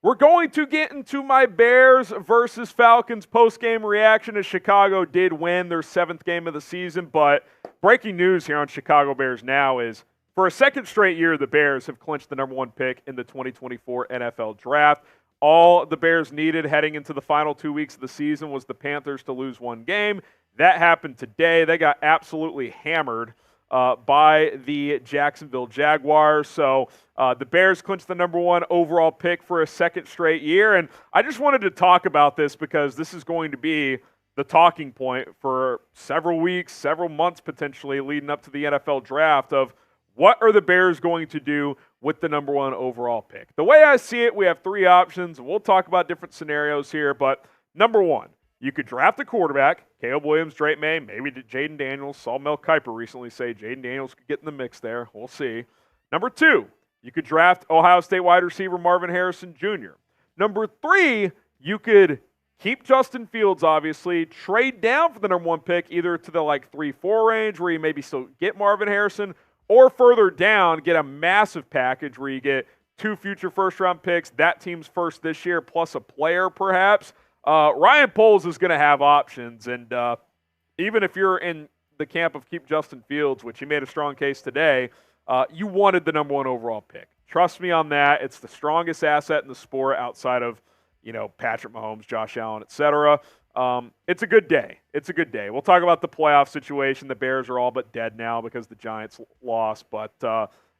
We're going to get into my Bears versus Falcons post-game reaction as Chicago did win their 7th game of the season. But breaking news here on Chicago Bears Now is for a second straight year, the Bears have clinched the number 1 pick in the 2024 NFL Draft. All the Bears needed heading into the final 2 weeks of the season was the Panthers to lose 1 game. That happened today. They got absolutely hammered by the Jacksonville Jaguars. So the Bears clinched the number 1 overall pick for a second straight year. And I just wanted to talk about this because this is going to be the talking point for several weeks, several months potentially leading up to the NFL Draft of what are the Bears going to do with the number 1 overall pick. The way I see it, we have 3 options. We'll talk about different scenarios here, but number 1, you could draft a quarterback, Caleb Williams, Drake Maye, maybe Jaden Daniels. Saw Mel Kiper recently say Jaden Daniels could get in the mix there. We'll see. Number 2, you could draft Ohio State wide receiver Marvin Harrison Jr. Number 3, you could keep Justin Fields, obviously, trade down for the number 1 pick, either to the 3-4 range where you maybe still get Marvin Harrison, or further down, get a massive package where you get 2 future first-round picks, that team's first this year, plus a player perhaps. Ryan Poles is going to have options, and even if you're in the camp of keep Justin Fields, which he made a strong case today, you wanted the number 1 overall pick. Trust me on that. It's the strongest asset in the sport outside of, Patrick Mahomes, Josh Allen, etc. It's a good day. It's a good day. We'll talk about the playoff situation. The Bears are all but dead now because the Giants lost, but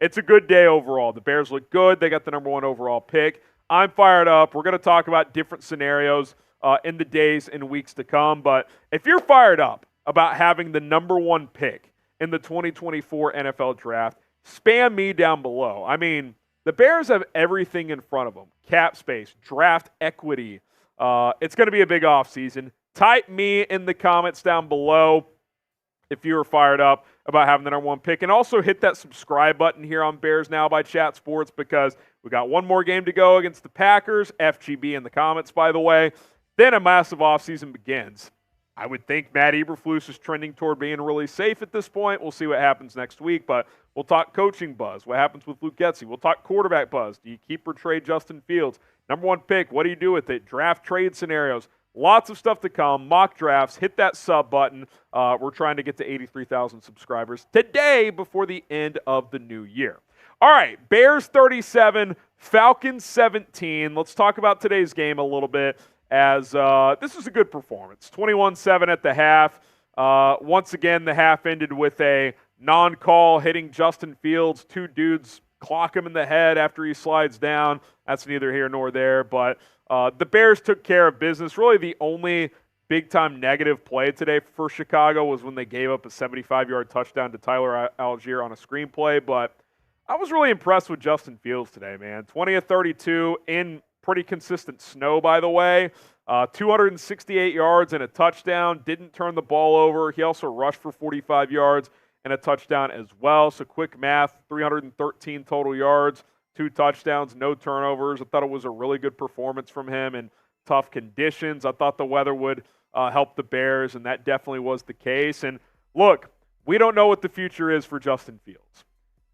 it's a good day overall. The Bears look good. They got the number 1 overall pick. I'm fired up. We're going to talk about different scenarios in the days and weeks to come. But if you're fired up about having the number 1 pick in the 2024 NFL Draft, spam me down below. I mean, the Bears have everything in front of them. Cap space, draft equity. It's going to be a big offseason. Type me in the comments down below if you're fired up about having the number 1 pick. And also hit that subscribe button here on Bears Now by Chat Sports because we got one more game to go against the Packers. FGB in the comments, by the way. Then a massive offseason begins. I would think Matt Eberflus is trending toward being really safe at this point. We'll see what happens next week, but we'll talk coaching buzz. What happens with Luke Getsy? We'll talk quarterback buzz. Do you keep or trade Justin Fields? Number 1 pick, what do you do with it? Draft trade scenarios. Lots of stuff to come. Mock drafts. Hit that sub button. We're trying to get to 83,000 subscribers today before the end of the new year. All right, Bears 37, Falcons 17. Let's talk about today's game a little bit as this was a good performance. 21-7 at the half. Once again, the half ended with a non-call hitting Justin Fields. 2 dudes clock him in the head after he slides down. That's neither here nor there, but the Bears took care of business. Really the only big-time negative play today for Chicago was when they gave up a 75-yard touchdown to Tyler Algier on a screenplay, but I was really impressed with Justin Fields today, man. 20 of 32 in pretty consistent snow, by the way. 268 yards and a touchdown. Didn't turn the ball over. He also rushed for 45 yards and a touchdown as well. So quick math, 313 total yards, 2 touchdowns, no turnovers. I thought it was a really good performance from him in tough conditions. I thought the weather would help the Bears, and that definitely was the case. And look, we don't know what the future is for Justin Fields.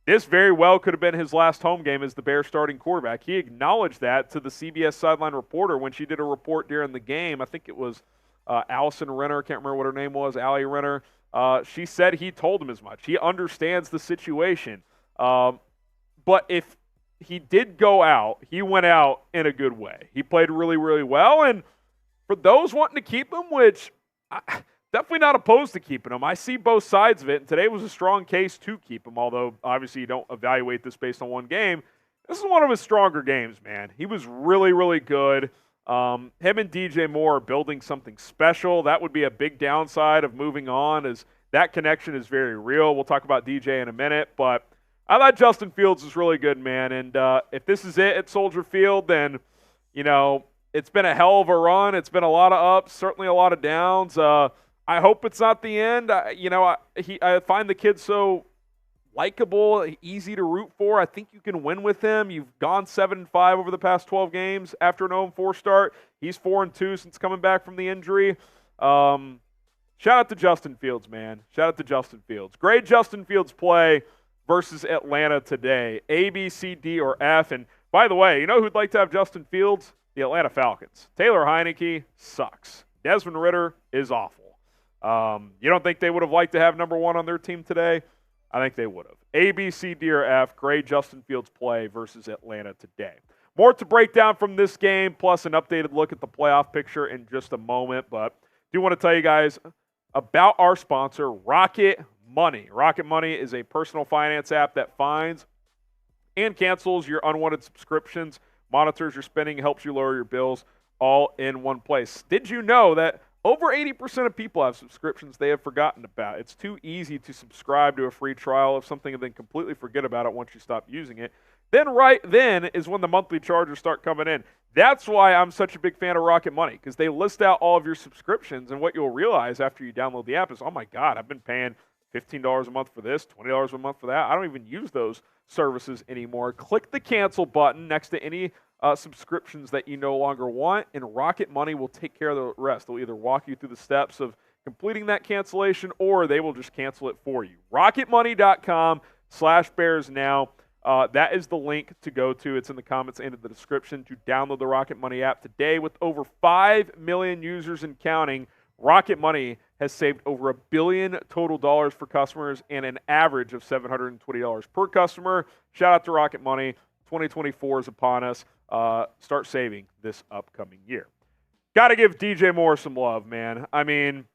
This very well could have been his last home game as the Bears starting quarterback. He acknowledged that to the CBS sideline reporter when she did a report during the game. I think it was Allison Renner. Can't remember what her name was, Allie Renner. She said he told him as much. He understands the situation. But if he did go out, he went out in a good way. He played really, really well. And for those wanting to keep him, which definitely not opposed to keeping him. I see both sides of it, and today was a strong case to keep him, although obviously you don't evaluate this based on one game. This is one of his stronger games, man. He was really, really good. Him and DJ Moore are building something special. That would be a big downside of moving on, as that connection is very real. We'll talk about DJ in a minute, but I thought Justin Fields was really good, man. And if this is it at Soldier Field, then, it's been a hell of a run. It's been a lot of ups, certainly a lot of downs. I hope it's not the end. I find the kid so likable, easy to root for. I think you can win with him. You've gone 7-5 over the past 12 games after an 0-4 start. He's 4-2 since coming back from the injury. Shout out to Justin Fields, man. Shout out to Justin Fields. Great Justin Fields play versus Atlanta today. A, B, C, D, or F. And By the way, you know who'd like to have Justin Fields? The Atlanta Falcons. Taylor Heineke sucks. Desmond Ridder is awful. You don't think they would have liked to have number one on their team today? I think they would have. A, B, C, D, or F, grade Justin Fields' play versus Atlanta today. More to break down from this game, plus an updated look at the playoff picture in just a moment. But I do want to tell you guys about our sponsor, Rocket Money. Rocket Money is a personal finance app that finds and cancels your unwanted subscriptions, monitors your spending, helps you lower your bills, all in one place. Did you know that over 80% of people have subscriptions they have forgotten about? It's too easy to subscribe to a free trial of something and then completely forget about it once you stop using it. Then right then is when the monthly charges start coming in. That's why I'm such a big fan of Rocket Money, because they list out all of your subscriptions, and what you'll realize after you download the app is, oh my God, I've been paying $15 a month for this, $20 a month for that. I don't even use those services anymore. Click the cancel button next to any subscriptions that you no longer want, and Rocket Money will take care of the rest. They'll either walk you through the steps of completing that cancellation, or they will just cancel it for you. RocketMoney.com/Bears now. That is the link to go to. It's in the comments and in the description to download the Rocket Money app today. With over 5 million users and counting, Rocket Money has saved over $1 billion total dollars for customers and an average of $720 per customer. Shout out to Rocket Money. 2024 is upon us. Start saving this upcoming year. Got to give DJ Moore some love, man. I mean,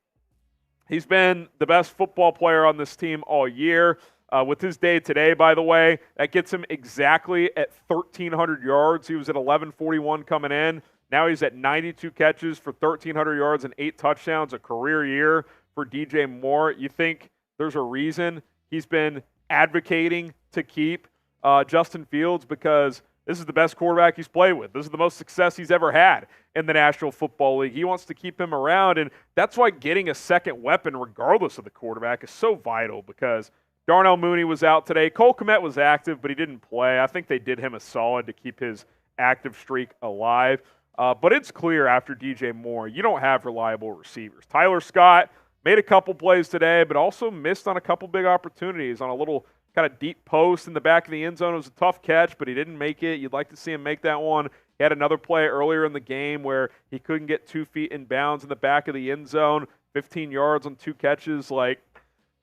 he's been the best football player on this team all year. With his day today, by the way, that gets him exactly at 1,300 yards. He was at 1,141 coming in. Now he's at 92 catches for 1,300 yards and 8 touchdowns, a career year for DJ Moore. You think there's a reason he's been advocating to keep Justin Fields, because this is the best quarterback he's played with. This is the most success he's ever had in the National Football League. He wants to keep him around, and that's why getting a second weapon, regardless of the quarterback, is so vital, because Darnell Mooney was out today. Cole Kmet was active, but he didn't play. I think they did him a solid to keep his active streak alive. But it's clear after DJ Moore, you don't have reliable receivers. Tyler Scott made a couple plays today, but also missed on a couple big opportunities on a little kind of deep post in the back of the end zone. It was a tough catch, but he didn't make it. You'd like to see him make that one. He had another play earlier in the game where he couldn't get 2 feet in bounds in the back of the end zone, 15 yards on 2 catches. I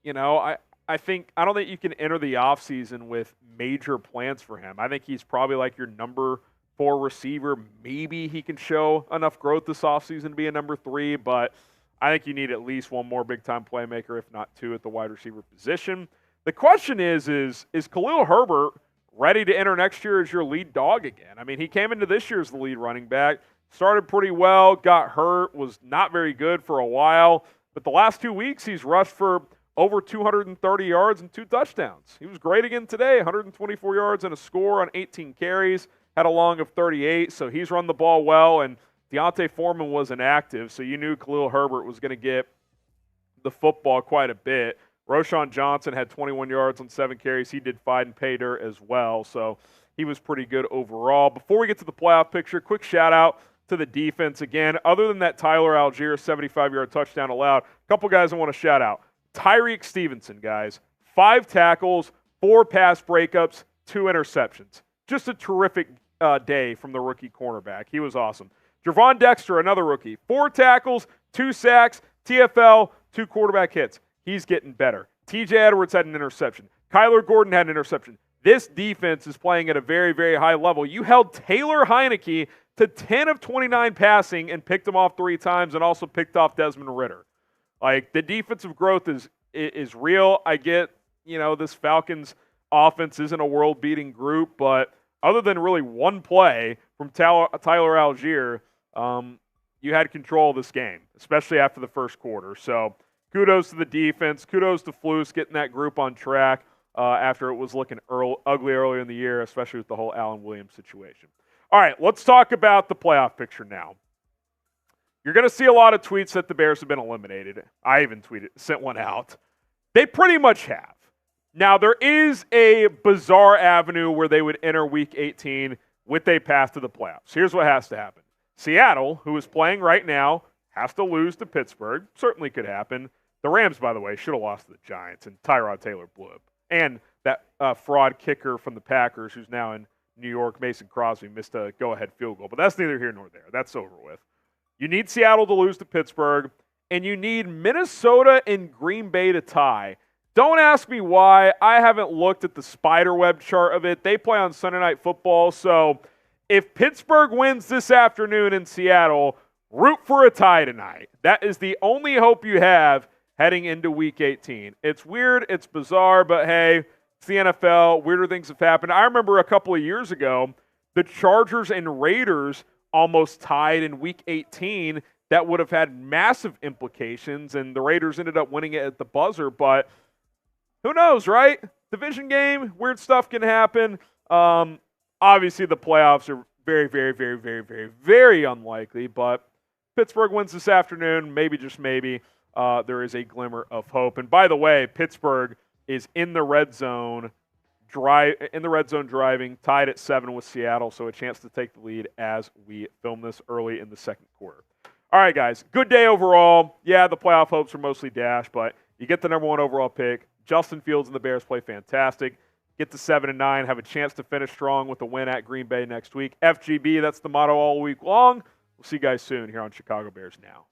don't think you can enter the offseason with major plans for him. I think he's probably like your number 4 receiver. Maybe he can show enough growth this offseason to be a number 3, but I think you need at least one more big-time playmaker, if not 2, at the wide receiver position. The question is Khalil Herbert ready to enter next year as your lead dog again? I mean, he came into this year as the lead running back, started pretty well, got hurt, was not very good for a while, but the last 2 weeks he's rushed for over 230 yards and 2 touchdowns. He was great again today, 124 yards and a score on 18 carries, had a long of 38, so he's run the ball well, and Deontay Foreman was inactive, so you knew Khalil Herbert was going to get the football quite a bit. Roschon Johnson had 21 yards on 7 carries. He did fine pay dirt as well, so he was pretty good overall. Before we get to the playoff picture, quick shout-out to the defense again. Other than that Tyler Algier 75-yard touchdown allowed, a couple guys I want to shout out. Tyreek Stevenson, guys, 5 tackles, 4 pass breakups, 2 interceptions. Just a terrific day from the rookie cornerback. He was awesome. Javon Dexter, another rookie, 4 tackles, 2 sacks, TFL, 2 quarterback hits. He's getting better. TJ Edwards had an interception. Kyler Gordon had an interception. This defense is playing at a very, very high level. You held Taylor Heineke to 10 of 29 passing and picked him off 3 times, and also picked off Desmond Ridder. Like, the defensive growth is real. I get, this Falcons offense isn't a world-beating group, but other than really one play from Tyler Algier, you had control of this game, especially after the first quarter. So kudos to the defense. Kudos to Flus getting that group on track after it was looking ugly earlier in the year, especially with the whole Allen Williams situation. All right, let's talk about the playoff picture now. You're going to see a lot of tweets that the Bears have been eliminated. I even sent one out. They pretty much have. Now, there is a bizarre avenue where they would enter Week 18 with a path to the playoffs. Here's what has to happen. Seattle, who is playing right now, has to lose to Pittsburgh. Certainly could happen. The Rams, by the way, should have lost to the Giants, and Tyrod Taylor blew up. And that fraud kicker from the Packers, who's now in New York. Mason Crosby missed a go-ahead field goal, but that's neither here nor there. That's over with. You need Seattle to lose to Pittsburgh, and you need Minnesota and Green Bay to tie. Don't ask me why. I haven't looked at the spiderweb chart of it. They play on Sunday Night Football, so if Pittsburgh wins this afternoon in Seattle, root for a tie tonight. That is the only hope you have heading into Week 18. It's weird, it's bizarre, but hey, it's the NFL. Weirder things have happened. I remember a couple of years ago, the Chargers and Raiders almost tied in Week 18. That would have had massive implications, and the Raiders ended up winning it at the buzzer, but who knows, right? Division game, weird stuff can happen. Obviously, the playoffs are very, very, very, very, very, very unlikely, but Pittsburgh wins this afternoon, maybe, just maybe, there is a glimmer of hope. And by the way, Pittsburgh is in the red zone, driving, tied at 7 with Seattle, so a chance to take the lead as we film this early in the second quarter. All right, guys, good day overall. Yeah, the playoff hopes are mostly dashed, but you get the number 1 overall pick. Justin Fields and the Bears play fantastic. Get to 7-9, have a chance to finish strong with a win at Green Bay next week. FGB, that's the motto all week long. We'll see you guys soon here on Chicago Bears Now.